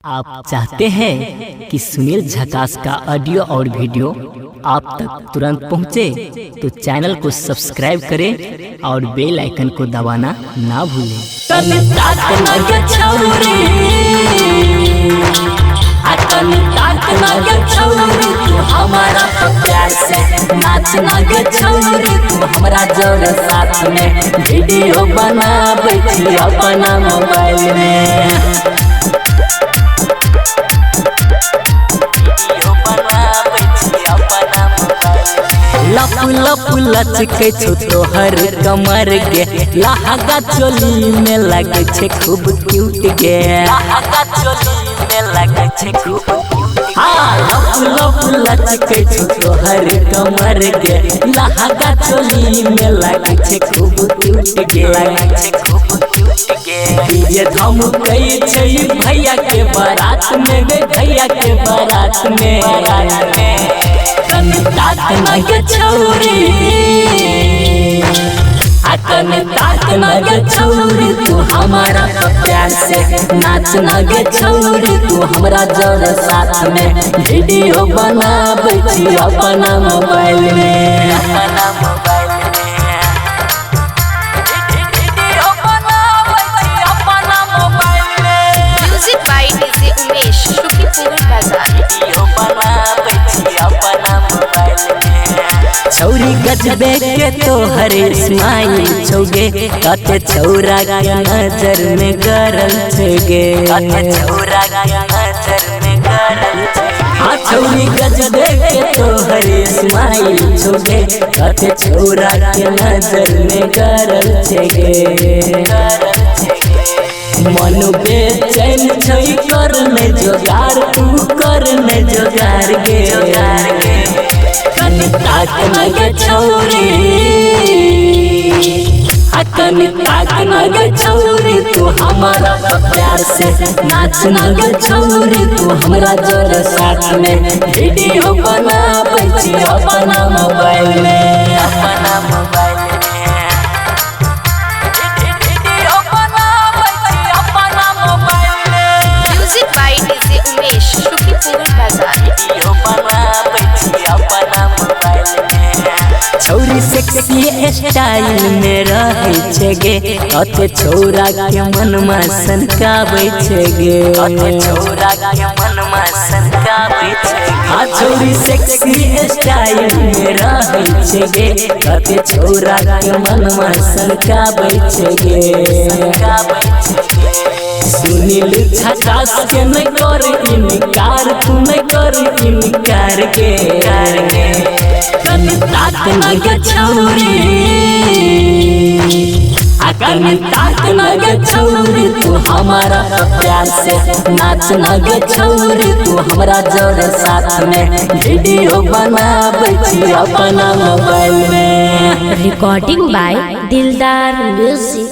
आप चाहते हैं कि सुनील झकास का ऑडियो और वीडियो आप तक तुरंत पहुंचे, तो चैनल को सब्सक्राइब करें और बेल आइकन को दबाना ना भूलें। हमारा तो प्यार से नाचना गे छौरी, तू हमरा जोर साथ में वीडियो बनाबै छी अपना मोबाइल में। लप लप लचके छो तोहर कमर गे, लहंगा चोली में लगे छे खूब क्यूट गे, लहंगा चोली में लगे छे खूब। हाँ लप लप लचके छो तोहर कमर गे, लहंगा चोली में लगे छे खूब क्यूट गे, लगे छे खूब क्यूट गे। ये धमकै छै भैया के बारात में गे, भैया के बारात में, बारात में ताकना गे छौरी, अकन ताकना गे छौरी, तू हमारा तो प्यार से नाचना गे छौरी, तू हमरा जोर साथ में वीडियो बनाबै छी अपना मोबाइल में, अपना मोबाइल में वीडियो बनाबै छी अपना मोबाइल में। Music by DJ Umesh, Shukipur बाजार। वीडियो बनाबै छी अपना मोबाइल में। छौरी गजबे के तोहर स्माइल छौगे, कते छौरा के नजर में गरल छगे, कते छौरा के नजर में गरल छगे। हाँ छौरी गजबे के तोहर स्माइल छौगे, कते छौरा के नजर में गरल छगे, गरल छगे। मन बेचैन छै कर ले जोगार, तू कर ले जोगार गे, जोगार गे। ताकना गे छौरी, अकन ताकना गे छौरी, तू हमारा तो प्यार से नाचना गे छौरी, तू हमरा जोर साथ में वीडियो बनाबै छी अपना मोबाइल में, अपना मोबाइल में वीडियो बनाबै छी अपना मोबाइल में। Music by DJ Umesh, Shukipur बाजार। वीडियो बनाबै छी अपना मोबाइल में। छौरी सेक्सी स्टाइल में रहै छगे, कते छौरा के मनमा सनकाबै छगे, कते छौरा के मनमा सनकाबै छगे। हाँ छौरी सेक्सी स्टाइल में रहै छगे, कते छौरा के मनमा सनकाबै छगे, सनकाबै छगे। सुनील झकास के न कर इनकार, तू न कर इनकार के, कर के। ताकना गे छौरी, अकन ताकना गे छौरी, तू हमारा तो प्यार से नाचना गे छौरी, तू हमरा जोर साथ में वीडियो बनाबै छी अपना मोबाइल में। रिकॉर्डिंग बाय दिलदार म्यूजिक।